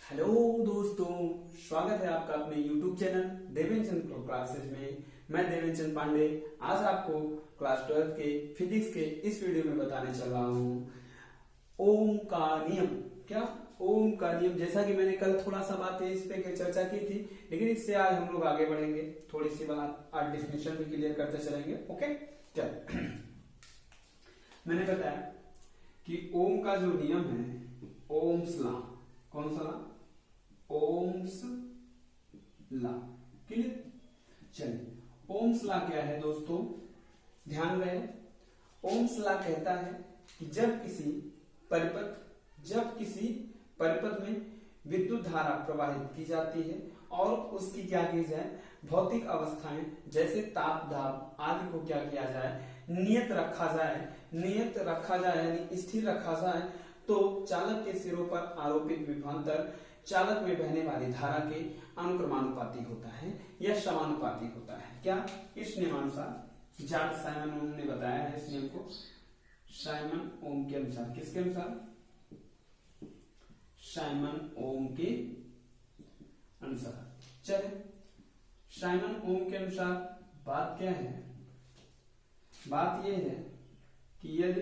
Hello दोस्तों, स्वागत है आपका अपने YouTube चैनल देवेंचंद प्रो क्लासेज में। मैं देवेंचंद पांडे आज आपको क्लास 12 के फिजिक्स के इस वीडियो में बताने चल रहा हूँ ओम का नियम। क्या ओम का नियम? जैसा कि मैंने कल थोड़ा सा बातें इस पे चर्चा की थी, लेकिन इससे आज हम लोग आगे बढ़ेंगे। थोड़ी सी बात आज डिफिनेशन भी क्लियर करते चलेंगे। ओके, चल मैंने बताया कि ओम का जो नियम है, ओम्स लॉ, कौन सा लॉ? Ohm's law. क्लियर? चलिए, ओम्स लॉ क्या है दोस्तों, ध्यान रहे। ओम्स लॉ कहता है कि जब किसी परिपथ में विद्युत धारा प्रवाहित की जाती है और उसकी क्या की जाए, भौतिक अवस्थाएं जैसे ताप दाब आदि को क्या किया जाए, नियत रखा जाए यानी स्थिर रखा जाए, तो चालक के सिरों पर आरोपित विभवांतर चालक में बहने वाली धारा के अनुक्रमानुपाती होता है या समानुपाती होता है। क्या? इस नियमानुसार जॉर्ज साइमन ओम ने बताया है इस नियम को। साइमन ओम के अनुसार, किसके अनुसार? साइमन ओम के अनुसार। चले, साइमन ओम के अनुसार बात क्या है? बात यह है कि यदि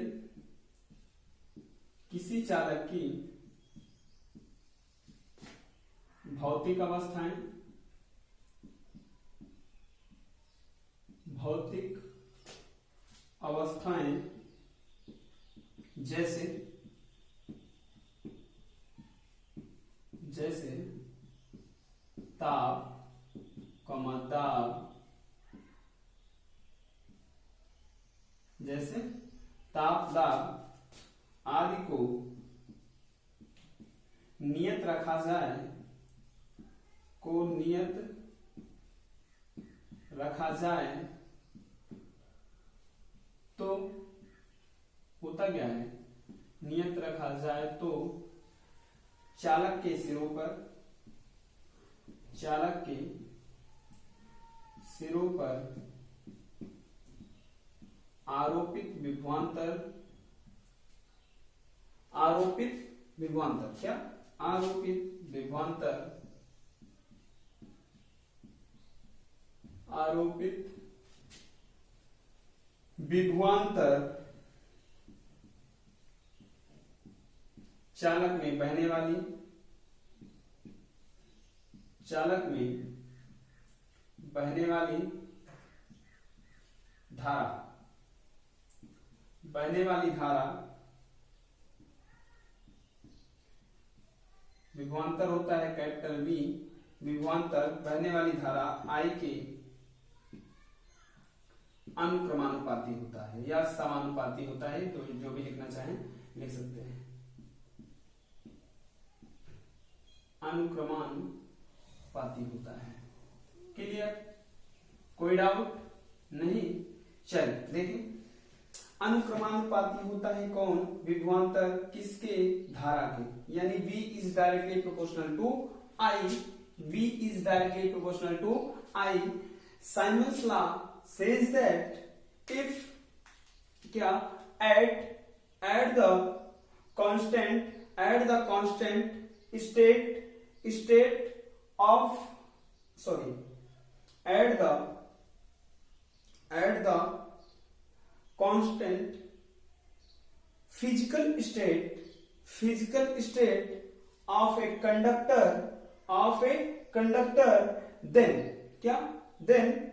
किसी चालक की भौतिक अवस्थाएं जैसे ताप, दाब, जैसे ताप दाब आदि को नियत रखा जाए, तो होता क्या है? नियत रखा जाए तो चालक के सिरों पर आरोपित विभवांतर क्या? आरोपित विभवांतर चालक में बहने वाली धारा विभवांतर होता है कैपिटल V। विभवांतर बहने वाली धारा I के अनुक्रमानुपाती होता है या समानुपाती होता है, तो जो भी लिखना चाहें लिख सकते हैं। अनुक्रमानुपाती होता है। क्लियर? कोई डाउट नहीं? चल देखिए, अनुक्रमानुपाती होता है कौन? विभवांतर किसके? धारा के, यानी V is directly proportional to I। Simon's law says that if क्या at the constant state of at the constant physical state of a conductor then क्या? then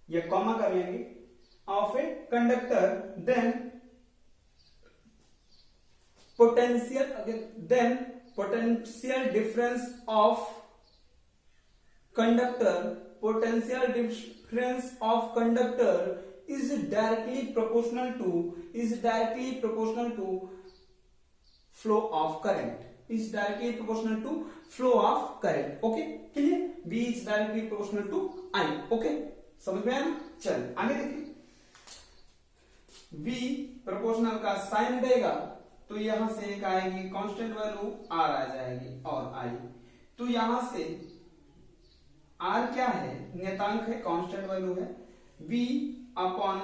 ये कॉमा कर लेंगे, of a conductor then potential difference of conductor is directly proportional to flow of current, okay clear? V is directly proportional to I। Okay, समझ में आया ना? चल आगे देखिए, V प्रोपोर्शनल का साइन देगा तो यहां से एक आएगी कांस्टेंट वैल्यू R आ जाएगी और I, तो यहां से R क्या है? नियतांक है, कांस्टेंट वैल्यू है। V upon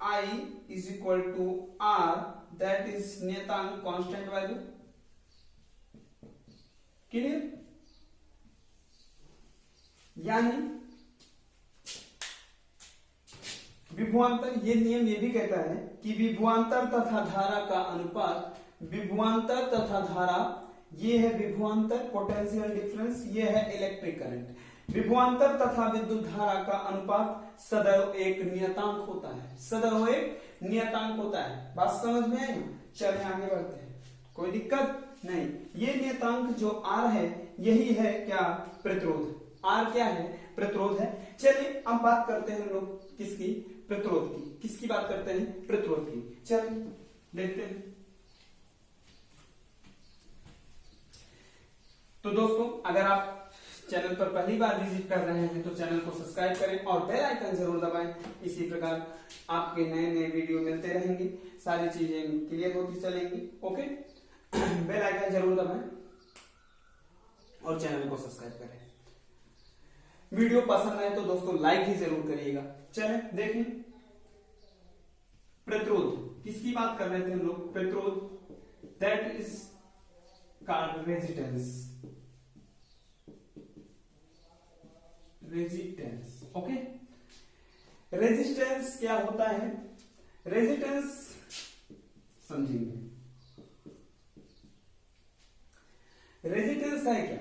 I is equal to R, that is नियतांक कांस्टेंट वैल्यू। क्लियर? यानी विभवांतर, ये नियम ये भी कहता है कि विभवांतर तथा धारा का अनुपात, विभवांतर तथा धारा, ये है विभवांतर पोटेंशियल डिफरेंस, ये है इलेक्ट्रिक करंट। विभवांतर तथा विद्युत धारा का अनुपात सदैव एक नियतांक होता है, सदैव एक नियतांक होता है। बात समझ में आई? चलिए आगे बढ़ते हैं, कोई दिक्कत नहीं। ये नियतांक जो R है यही है क्या? प्रतिरोध। R क्या है? प्रतिरोध है। चलिए अब बात करते हैं हम लोग किसकी? प्रतिरोध की। किसकी बात करते हैं? प्रतिरोध की। चलिए देखते हैं। तो दोस्तों, अगर आप चैनल पर पहली बार विजिट कर रहे हैं तो चैनल को सब्सक्राइब करें और बेल आइकन जरूर दबाएं। इसी प्रकार आपके नए नए वीडियो मिलते रहेंगे, सारी चीजें क्लियर होती चलेंगी। ओके, बेल आइकन जरूर दबाएं और चैनल को सब्सक्राइब करें। वीडियो पसंद आए तो दोस्तों लाइक ही जरूर करिएगा। चलें देखें, प्रतिरोध किसकी बात कर रहे थे हम लोग? प्रतिरोध, that is called resistance. Resistance, okay. Resistance क्या होता है? रेजिस्टेंस समझेंगे। रेजिस्टेंस है क्या?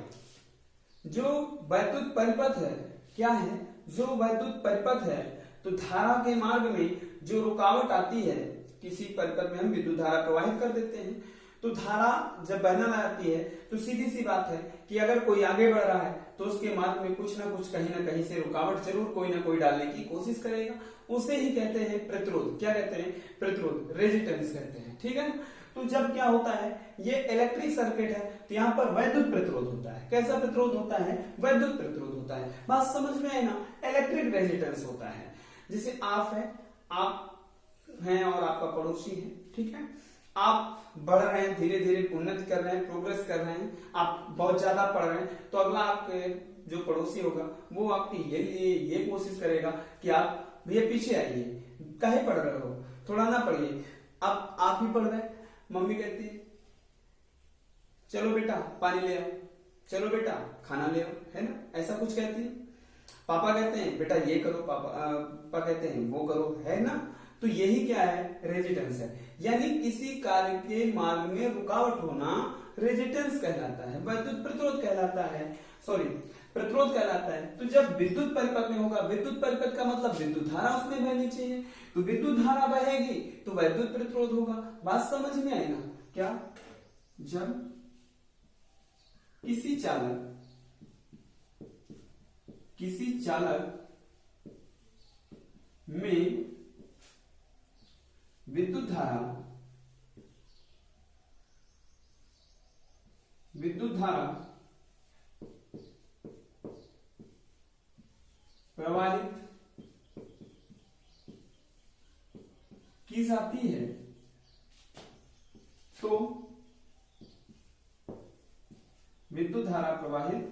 जो वैद्युत परिपथ है, क्या है? जो वैद्युत परिपथ है, तो धारा के मार्ग में जो रुकावट आती है, किसी परिपथ में हम विद्युत धारा प्रवाहित कर देते हैं, तो धारा जब बहना आती है तो सीधी सी बात है कि अगर कोई आगे बढ़ रहा है तो उसके मार्ग में कुछ ना कुछ, कहीं ना कहीं से रुकावट जरूर कोई ना कोई डालने की कोशिश करेगा। उसे ही कहते हैं प्रतिरोध। क्या कहते हैं? प्रतिरोध, रेजिस्टेंस कहते हैं। ठीक है ना? तो जब क्या होता है, ये इलेक्ट्रिक सर्किट है तो यहाँ पर वैद्युत प्रतिरोध होता है। कैसा प्रतिरोध होता है? वैद्युत प्रतिरोध होता है। बात समझ में आई ना? इलेक्ट्रिक रेजिस्टेंस होता है। जैसे आप हैं और आपका पड़ोसी है, ठीक है, आप बढ़ रहे हैं, धीरे धीरे उन्नति कर रहे हैं, प्रोग्रेस कर रहे हैं, आप बहुत ज्यादा पढ़ रहे हैं, तो अगला आपके जो पड़ोसी होगा वो आपकी ये कोशिश करेगा कि आप भैया पीछे आइए, काहे पढ़ रहे हो, थोड़ा ना पढ़िए। अब आप ही पढ़ रहे हैं, मम्मी कहती है चलो बेटा पानी ले आओ, चलो बेटा खाना ले आओ, है ना, ऐसा कुछ कहती है। पापा कहते हैं बेटा ये करो, पापा कहते हैं वो करो, है ना। तो यही क्या है? रेजिस्टेंस है। यानी किसी कार्य के मार्ग में रुकावट होना रेजिस्टेंस कहलाता है, वैद्युत प्रतिरोध कहलाता है, सॉरी प्रतिरोध कहलाता है। तो जब विद्युत परिपथ में होगा, विद्युत परिपथ का मतलब विद्युत धारा उसमें बहनी चाहिए, तो विद्युत धारा बहेगी तो वैद्युत प्रतिरोध होगा। बात समझ में आई ना? क्या? जब किसी चालक में विद्युत धारा प्रवाहित की जाती है तो विद्युत धारा प्रवाहित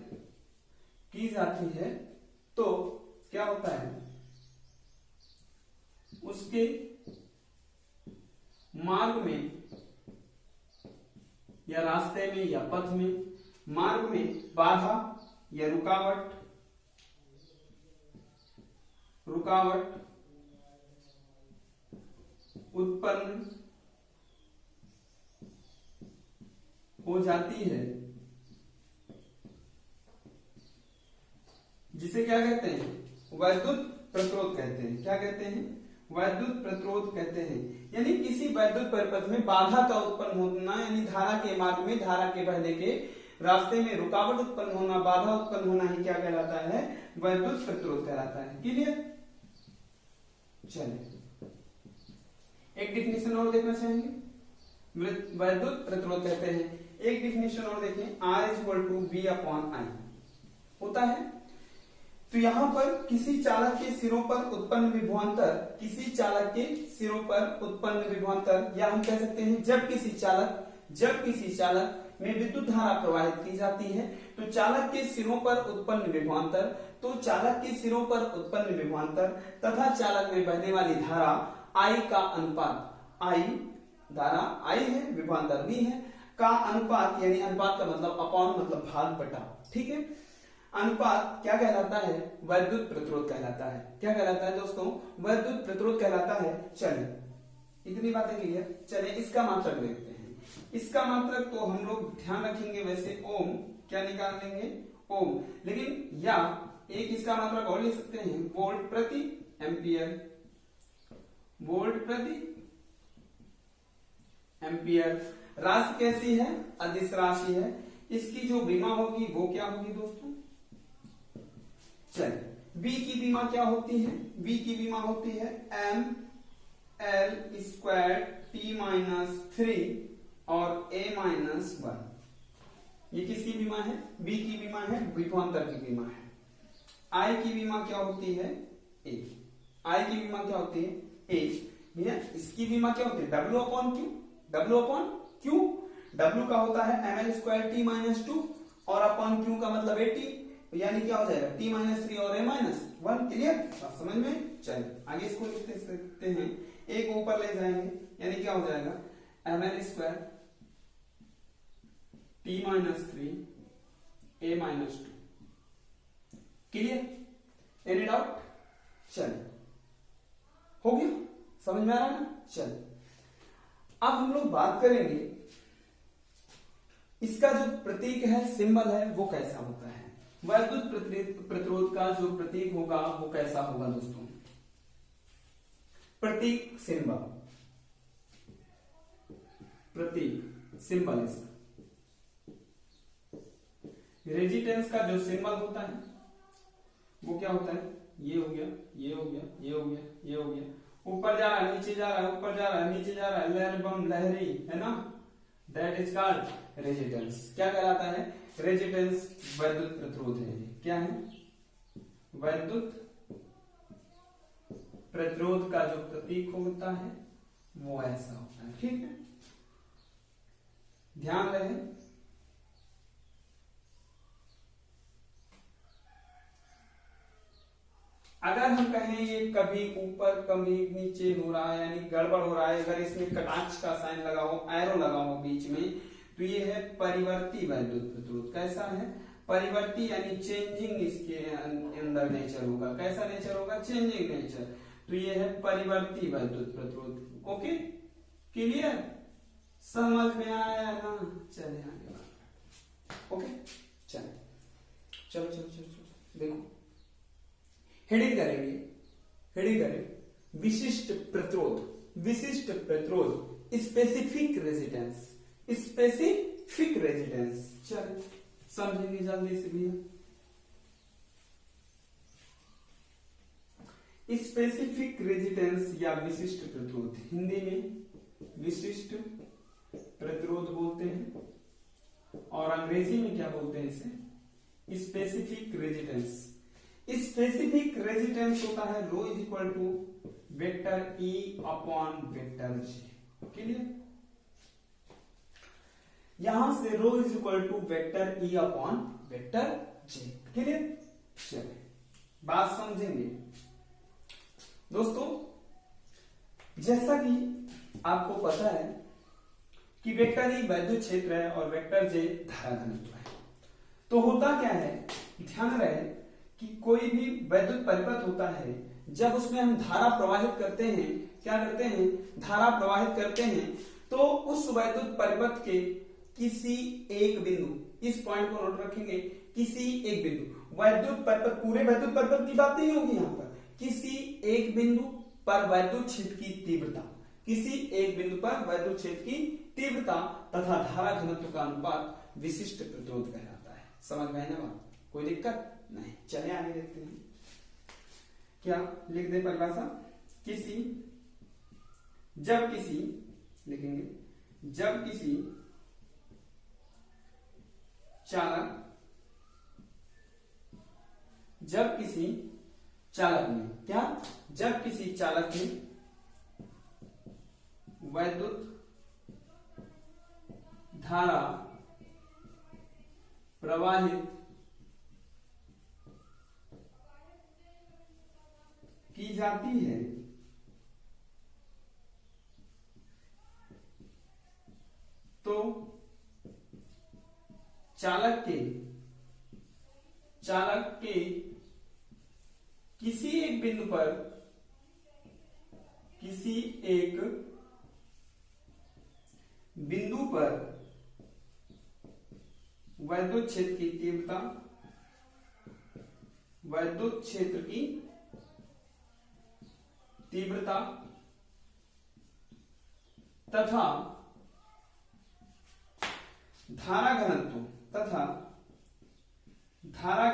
की जाती है तो क्या होता है? उसके मार्ग में या रास्ते में या पथ में, मार्ग में बाधा या रुकावट उत्पन्न हो जाती है, जिसे क्या कहते हैं? वैद्युत प्रतिरोध कहते हैं। क्या कहते हैं? वैद्युत प्रतिरोध कहते हैं। यानी किसी वैद्युत परिपथ में बाधा का उत्पन्न होना, यानी धारा के मार्ग में, धारा के बहने के रास्ते में रुकावट उत्पन्न होना, बाधा उत्पन्न होना ही क्या कहलाता है? वैद्युत प्रतिरोध कहलाता है। क्लियर? चलिए एक डिफिनेशन और देखना चाहेंगे। वैद्युत प्रतिरोध कहते हैं, एक डिफिनेशन और देखें, R = V/I होता है। तो यहां पर किसी चालक के सिरों पर उत्पन्न विभवांतर, किसी चालक के सिरों पर उत्पन्न विभवांतर, या हम कह सकते हैं जब किसी चालक में विद्युत धारा प्रवाहित की जाती है तो चालक के सिरों पर उत्पन्न विभवांतर, तो चालक के सिरों पर उत्पन्न विभवांतर तथा चालक में बहने वाली धारा I का अनुपात, I धारा I है, विभवांतर V है, का अनुपात, यानी अनुपात का मतलब अपॉन मतलब भाग बटा, ठीक है। अनुपात क्या कहलाता है? वैद्युत प्रतिरोध कहलाता है। क्या कहलाता है दोस्तों? वैद्युत प्रतिरोध कहलाता है। चलिए इतनी बातें क्लियर। चलिए इसका मात्रक देखते हैं। इसका मात्रक तो हम लोग ध्यान रखेंगे वैसे ओम, क्या निकाल लेंगे? ओम। लेकिन या एक इसका मात्रक और लिख सकते हैं, वोल्ट प्रति एम्पियर। वोल्ट प्रति एम्पियर। राशि कैसी है? अदिश राशि है। इसकी जो विमा होगी वो क्या होगी दोस्तों? चलिए V की विमा क्या होती है? V की विमा होती है m l square t minus 3 और a माइनस 1। ये किसकी विमा है? V की विमा है, विभवांतर की विमा है। I की विमा क्या होती है? A। I की विमा क्या होती है? A। भैया इसकी विमा क्या होती है? W upon Q। W upon Q। W का होता है ml स्क्वायर t माइनस 2 और अपॉन Q का मतलब 80, यानी क्या हो जाएगा? t माइनस 3 और a माइनस 1। क्लियर? आप समझ में? चलिए आगे इसको लिखते सकते हैं, एक ऊपर ले जाएंगे, यानी क्या हो जाएगा? ml square t minus 3 a minus 2। Clear? Any doubt? चलिए हो गया, समझ में आ रहा है ना? चलिए अब हम लोग बात करेंगे इसका जो प्रतीक है, सिंबल है, वो कैसा होता है। वैद्युत प्रतिरोध का जो प्रतीक होगा वो कैसा होगा दोस्तों? प्रतीक, सिंबल, प्रतीक, सिंबल। इसका रेजिस्टेंस का जो सिंबल होता है वो क्या होता है? ये हो गया, ये हो गया, ये हो गया, ये हो गया। ऊपर जा रहा है, नीचे जा रहा है, ऊपर जा रहा है, नीचे जा रहा है, लहर बम लहरी, है ना? That is called resistance. क्या कहलाता है? रेजिस्टेंस वैद्युत प्रतिरोध है। क्या है? वैद्युत प्रतिरोध का जो प्रतीक होता है वो ऐसा होता है। ठीक है, ध्यान रहे। अगर हम कहें ये कभी ऊपर कभी नीचे हो रहा है, यानी गड़बड़ हो रहा है, अगर इसमें कटाक्ष का साइन लगा हो, एरो लगा हो बीच में, तो ये है परिवर्ती वैद्युत प्रतिरोध। कैसा है? परिवर्ती, यानी चेंजिंग इसके अंदर नेचर होगा। कैसा नेचर होगा? Changing nature. तो ये है परिवर्ती वैद्युत प्रतिरोध। Okay, clear? समझ में आया ना? चले आगे बात। ओके, चलो चलो चलो चलो चलो देखो, हेडिंग करेंगे, हेडिंग करें विशिष्ट प्रतिरोध। विशिष्ट प्रतिरोध, स्पेसिफिक रेजिस्टेंस, स्पेसिफिक रेजिस्टेंस। चलो समझेंगे जल्दी से भैया। स्पेसिफिक रेजिस्टेंस या विशिष्ट प्रतिरोध, हिंदी में विशिष्ट प्रतिरोध बोलते हैं और अंग्रेजी में क्या बोलते हैं इसे? Specific resistance. स्पेसिफिक रेजिस्टेंस होता है rho is equal to vector E upon vector J। Clear? यहां से rho is equal to vector E upon vector J। Clear? चलिए बात समझेंगे दोस्तों। जैसा कि आपको पता है कि वेक्टर E वैद्युत क्षेत्र है और वेक्टर J धारा घनत्व है। तो होता क्या है, ध्यान रहे कि कोई भी वैद्युत परिपथ होता है, जब उसमें हम धारा प्रवाहित करते हैं, क्या करते हैं? धारा प्रवाहित करते हैं, तो उस वैद्युत परिपथ के किसी एक बिंदु, इस पॉइंट को नोट रखेंगे, किसी एक बिंदु, वैद्युत परिपथ, पूरे वैद्युत परिपथ की बात नहीं होगी यहाँ पर, किसी एक बिंदु पर वैद्युत क्षेत्र की तीव्रता, किसी एक बिंदु पर वैद्युत क्षेत्र की तीव्रता तथा धारा घनत्व का अनुपात विशिष्ट प्रतिरोध कहलाता है। समझ में आए ना बात? कोई दिक्कत नहीं? चलिए आगे देखते हैं। क्या लिख दे परिभाषा? किसी, जब किसी, लिखेंगे जब किसी चालक, जब किसी चालक में, क्या? जब किसी चालक में वैद्युत धारा प्रवाहित की जाती है तो चालक चालक के किसी एक बिंदु पर वैद्युत क्षेत्र की तीव्रता तथा धारा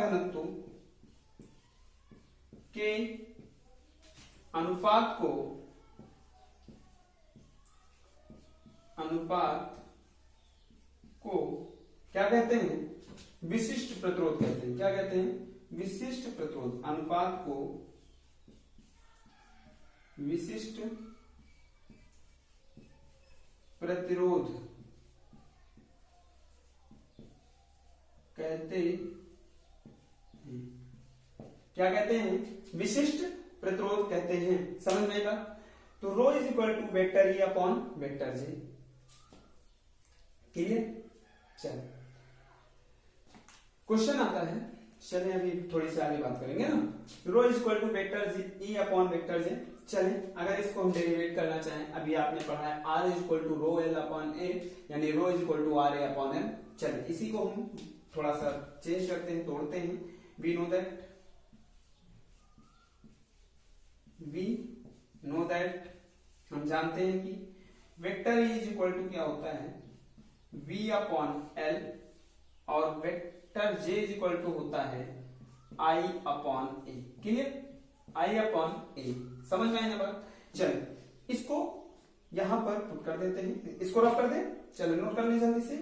घनत्व के अनुपात को क्या कहते हैं? विशिष्ट प्रतिरोध कहते हैं। क्या कहते हैं? विशिष्ट प्रतिरोध। अनुपात को विशिष्ट प्रतिरोध कहते हैं। क्या कहते हैं? विशिष्ट प्रतिरोध कहते हैं। समझ में आएगा? तो rho is equal to vector E upon vector J. Clear? चल क्वेश्चन आता है, चले अभी थोड़ी सी आगे बात करेंगे ना। Rho is equal to vector E upon vector J. चले अगर इसको हम डेरिवेट करना चाहें, अभी आपने पढ़ा है R is equal to rho L upon A, यानी rho is equal to R A upon L. चले इसी को हम थोड़ा सा चेंज करते हैं, तोड़ते हैं। वी नो दैट हम जानते हैं कि वेक्टर इज इक्वल टू क्या होता है? v अपॉन एल, और vector j is equal to होता है i upon A. Clear? i upon A. समझ में आई ना बात? चलो इसको यहां पर पुट कर देते हैं, इसको रख कर दे। चलो नोट कर ले, जल्दी से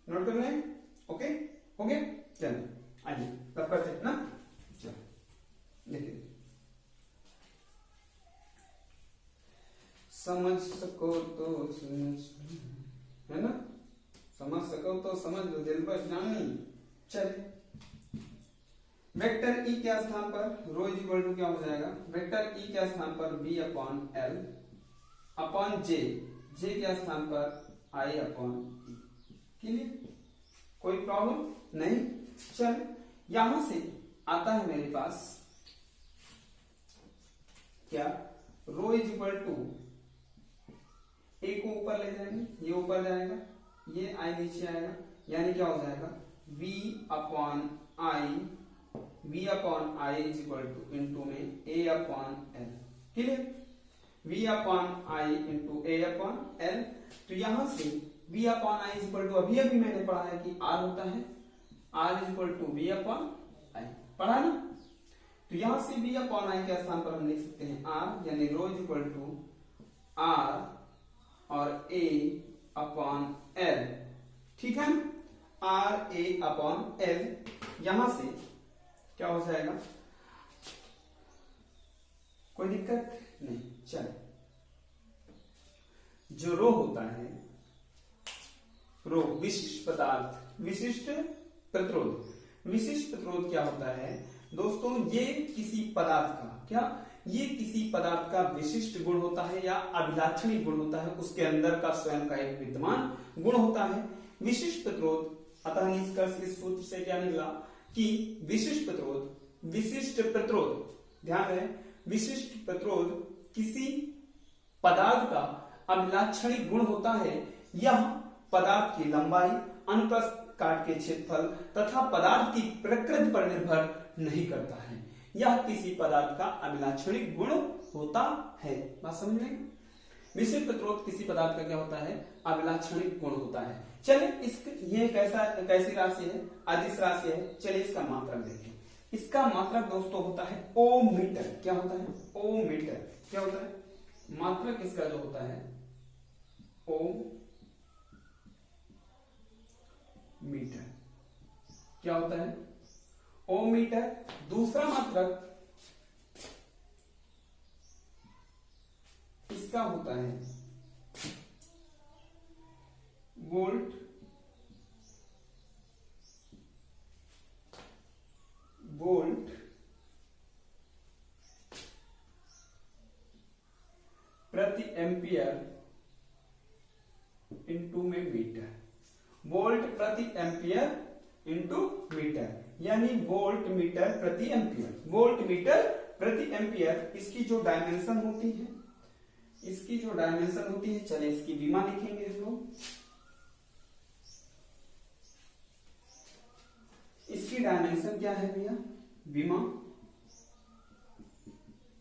नोट कर ले। ओके हो गया? चलो आइए रख करते हैं ना। चलो देखिए, समझ सको तो है ना, समझ सको तो समझ लो, दिल पर ध्यान नहीं। चलिए वेक्टर ई के स्थान पर रो इज इक्वल टू क्या हो जाएगा? वेक्टर ई के स्थान पर बी अपॉन एल अपॉन जे, जे के स्थान पर आई अपॉन ई। क्लियर? कोई प्रॉब्लम नहीं। चल यहां से आता है मेरे पास क्या? रो इज इक्वल टू ए को ऊपर ले जाएंगे, ये ऊपर जाएगा, ये आई नीचे आएगा, यानी क्या हो जाएगा? v upon I is equal to into में a upon L. Clear? v upon I into A upon L. तो यहां से v upon I is equal to, अभी मैंने पढ़ा है कि r होता है, r is equal to v upon I, पढ़ा ना? तो यहां से v अपॉन आई के स्थान पर हम लिख सकते हैं r, यानी rho is equal to r और a अपॉन एल। ठीक है? R A upon L. यहां से क्या हो जाएगा? कोई दिक्कत नहीं। चलो जो रो होता है, रो विशिष्ट पदार्थ, विशिष्ट प्रतिरोध। विशिष्ट प्रतिरोध क्या होता है दोस्तों? ये किसी पदार्थ का क्या, ये किसी पदार्थ का विशिष्ट गुण होता है या अभिलाक्षणिक गुण होता है, उसके अंदर का स्वयं का एक विद्यमान गुण होता है विशिष्ट प्रतिरोध। अतः निष्कर्ष इस सूत्र से क्या निकला कि विशिष्ट प्रतिरोध, ध्यान रहे, विशिष्ट प्रतिरोध किसी पदार्थ का अभिलाक्षणिक गुण होता है। यह पदार्थ की लंबाई, अनुप्रस्थ काट के क्षेत्रफल तथा पदार्थ की प्रकृति पर निर्भर नहीं करता है। यह किसी पदार्थ का अभिलाक्षणिक गुण होता है। बात समझ में? विशिष्ट प्रतिरोध किसी पदार्थ का क्या होता है? अभिलाक्षणिक गुण होता है। चलिए ये कैसी राशि है? अदिश राशि है। चलिए इसका मात्रक देखें। इसका मात्रक दोस्तों होता है ओ मीटर। क्या होता है? ओ मीटर। क्या होता है? मात्रक इसका जो होता है ओ मीटर। क्या होता है? ओ मीटर। दूसरा मात्रक इसका होता है वोल्ट प्रति एम्पियर इंटू में मीटर। वोल्ट प्रति एम्पियर इंटू मीटर। यानी वोल्ट मीटर प्रति एम्पियर। वोल्ट मीटर प्रति एम्पियर इसकी जो डायमेंशन होती है, इसकी जो डायमेंशन होती है, चले इसकी विमा लिखेंगे हम लोग। इसकी डायमेंशन क्या है भैया, विमा।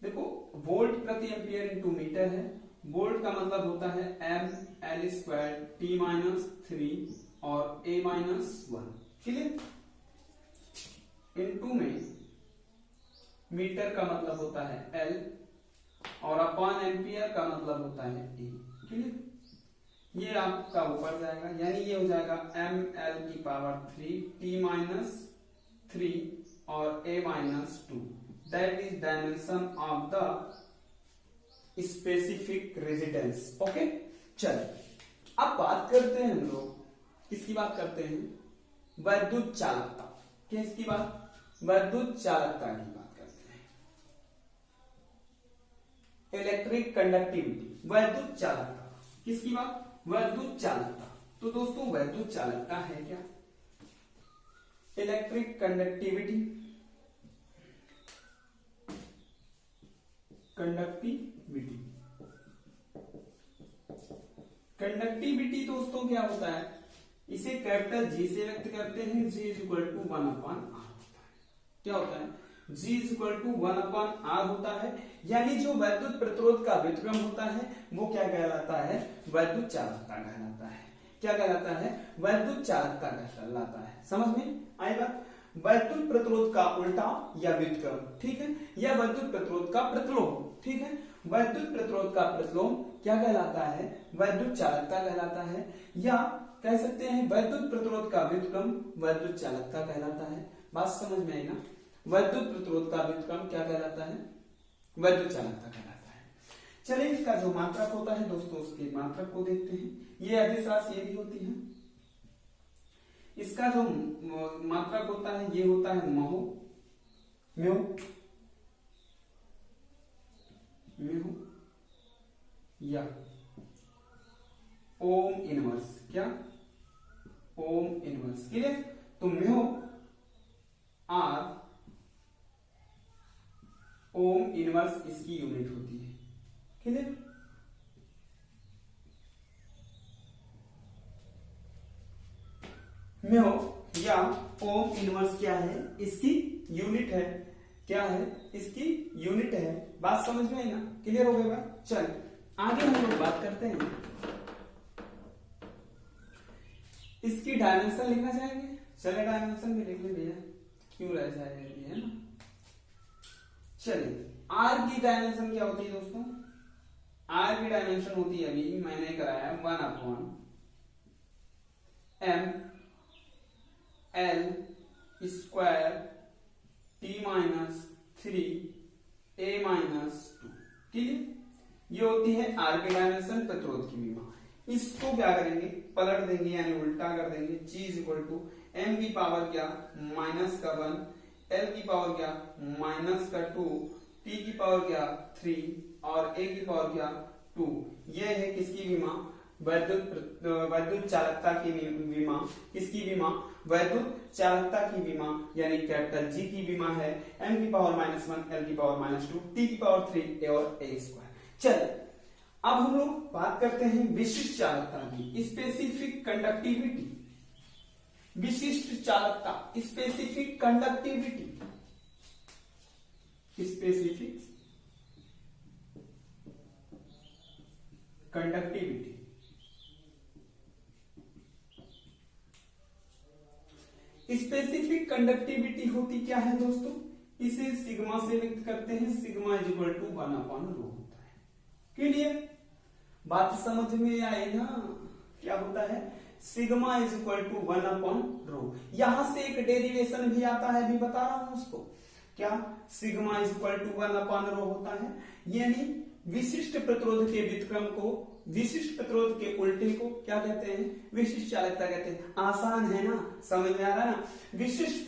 देखो वोल्ट प्रति एम्पियर इंटू मीटर है। वोल्ट का मतलब होता है M L square T minus 3 और ए माइनस 1, क्लियर। इंटू में मीटर का मतलब होता है एल और अपॉन एम्पियर का मतलब होता है ए, क्लियर। ये आपका ऊपर जाएगा, यानी ये हो जाएगा एम एल की पावर 3 टी माइनस 3 और A minus 2, that is dimension of the specific resistance. Okay, चलिए अब बात करते हैं हम लोग, किसकी बात करते हैं, वैद्युत चालकता। किसकी बात, वैद्युत चालकता की बात करते हैं। इलेक्ट्रिक कंडक्टिविटी, वैद्युत चालकता, किसकी बात, वैद्युत चालकता। तो दोस्तों वैद्युत चालकता है क्या, इलेक्ट्रिक कंडक्टिविटी, कंडक्टिविटी। कंडक्टिविटी दोस्तों क्या होता है, इसे कैपिटल जी से व्यक्त करते हैं। जी इज इक्वल टू 1/r होता है। क्या होता है, जी इज इक्वल टू 1/r होता है। यानी जो वैद्युत प्रतिरोध का व्युत्क्रम होता है वो क्या कहलाता है, वैद्युत चालकता कहलाता है। क्या कहलाता है, वैद्युत चालकता कहलाता है। समझ में आई बात। वैद्युत प्रतिरोध का उल्टा या व्युत्क्रम, ठीक है, या वैद्युत प्रतिरोध का प्रतिलोम, ठीक है। वैद्युत प्रतिरोध का प्रतिलोम क्या कहलाता है, वैद्युत चालकता कहलाता है। या कह सकते हैं वैद्युत प्रतिरोध का व्युत्क्रम वैद्युत चालकता कहलाता है। बात समझ में आई ना, वैद्युत प्रतिरोध का व्युत्क्रम क्या कहलाता है, वैद्युत चालकता कहलाता है। चलिए इसका जो मात्रक होता है दोस्तों, उसके मात्रक को देखते हैं। ये अदिश राशि ये भी होती है। इसका जो मात्रक होता है ये होता है महो, म्यो, म्यो या ओम इनवर्स। क्या, ओम इनवर्स, क्लियर। तो म्यो आर ओम इनवर्स इसकी यूनिट होती है, क्लियर। म्यो या ओम इनवर्स क्या है, इसकी यूनिट है। क्या है, इसकी यूनिट है। बात समझ में आई ना, क्लियर हो गई बात। चल आगे हम लोग बात करते हैं, इसकी डायमेंशन लिखना चाहेंगे। चले डायमेंशन भी लिख ले भैया, क्यों रह जाएगी, है ना। चलिए आर की डायमेंशन क्या होती है दोस्तों, आर की डायमेंशन होती है, अभी मैंने कराया 1/m L square T minus 3 ए माइनस 2, क्लियर। ये होती है आर की डायमेंशन, प्रतिरोध की विमा। इसको क्या करेंगे, पलट देंगे यानी उल्टा कर देंगे। जी इज इक्वल टू एम की पावर क्या माइनस का 1, एल की पावर क्या माइनस का 2, टी की पावर क्या 3 और ए की पावर क्या 2। ये है किसकी विमा, वैद्युत चालकता की विमा। किसकी विमा, वैद्युत चालकता की विमा, यानी कैपिटल जी की विमा है। एम की पावर -1, एल की पावर -2, टी की पावर 3 और ए स्क्वायर। चलिए अब हम लोग बात करते हैं विशिष्ट चालकता की, स्पेसिफिक कंडक्टिविटी। विशिष्ट चालकता, specific conductivity, specific conductivity. Specific conductivity होती क्या है दोस्तों, इसे सिग्मा से व्यक्त करते हैं। सिग्मा इज इक्वल टू 1/ρ होता है, क्लियर। बात समझ में आई ना, क्या होता है, सिग्मा इज इक्वल टू 1/ρ। यहां से एक डेरिवेशन भी आता है, भी बता रहा हूं उसको। क्या, सिग्मा इज इक्वल टू 1/ρ होता है, यानी विशिष्ट प्रतिरोध के व्युत्क्रम को, विशिष्ट प्रतिरोध के उल्टे को क्या कहते हैं, विशिष्ट चालकता कहते हैं। आसान है ना, समझ में आ रहा है ना। विशिष्ट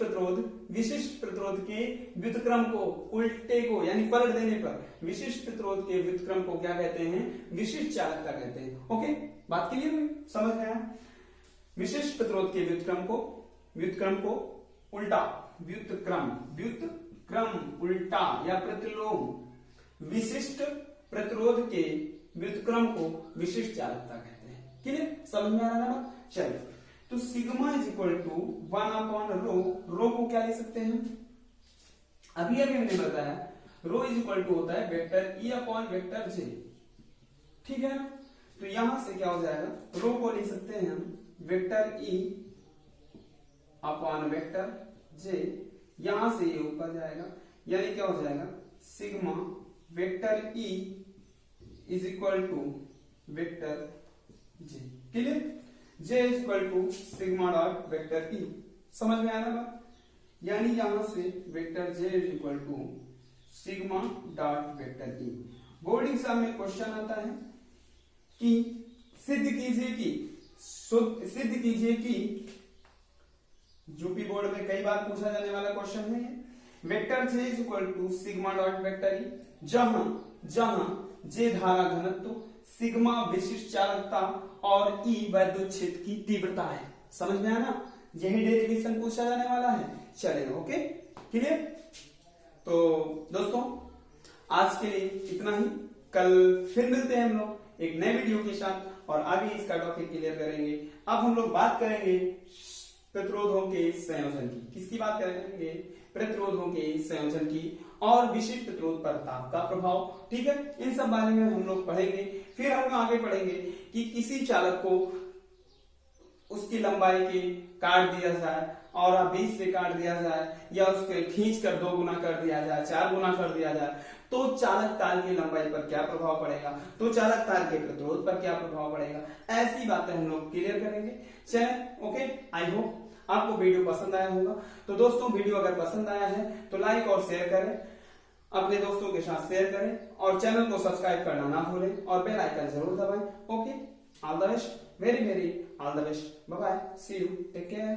प्रतिरोध के व्युत्क्रम को, उल्टे को यानी पलट देने पर विशिष्ट प्रतिरोध के व्युत्क्रम को क्या कहते हैं, विशिष्ट चालकता कहते हैं। ओके, बात क्लियर हुई, समझ में आया। विशिष्ट प्रतिरोध के व्युत्क्रम को उल्टा, व्युत्क्रम उल्टा या प्रतिलोम विशिष्ट प्रतिरोध के व्युत्क्रम को विशिष्ट चालकता कहते हैं। क्लियर, समझ में आ रहा है? चलो, तो सिग्मा इज इक्वल टू 1/रो, रो को क्या ले सकते हैं? अभी हमने बताया रो इज इक्वल टू होता है वेक्टर ई अपॉन वेक्टर जे, ठीक है ना? तो यहां से क्या हो जाएगा, रो को ले सकते हैं हम vector E upon vector J, यहां से ये ऊपर जाएगा, यानी क्या हो जाएगा sigma vector E is equal to vector J. Clear, J is equal to sigma dot vector E. समझ में आ रहा है? यानी यहां से vector J is equal to sigma dot vector E. Board exam में क्वेश्चन आता है कि सिद्ध कीजिए कि यूपी बोर्ड में कई बार पूछा जाने वाला क्वेश्चन है, vector J is equal to sigma dot vector E, जहां जे धारा घनत्व, सिग्मा विशिष्ट चालकता और ई वैद्युत क्षेत्र की तीव्रता है। समझ में आना? यही डेरिवेशन पूछा जाने वाला है। चलेगा, ओके, क्लियर? तो दोस्तों आज के लिए इतना ही, कल फिर मिलते हैं हम लोग एक नए वीडियो के साथ और आगे इसका टॉपिक क्लियर करेंगे। अब हम लोग बात करेंगे प्रतिरोधों के संयोजन की। किसकी बात करेंगे? प्रतिरोधों के संयोजन की और विशिष्ट प्रतिरोध पर ताप का प्रभाव। ठीक है, इन सब बारे में हम लोग पढ़ेंगे। फिर हम आगे पढ़ेंगे कि किसी चालक को उसकी लंबाई के काट दिया जाए और बीच से काट दिया जाए या उसके खींच कर 2 गुना कर दिया जाए, 4 गुना कर दिया जाए, तो चालक तार की लंबाई पर क्या प्रभाव पड़ेगा, तो चालक तार के प्रतिरोध पर क्या प्रभाव पड़ेगा, ऐसी बातें हम लोग क्लियर करेंगे। चलें, ओके, आई होप आपको वीडियो पसंद आया होगा। तो दोस्तों वीडियो अगर पसंद आया है तो लाइक और शेयर करें, अपने दोस्तों के साथ शेयर करें और चैनल को सब्सक्राइब करना ना भूलें और बेल आइकन जरूर दबाएं। Okay, all the best, very very all the best, bye bye, see you, take care.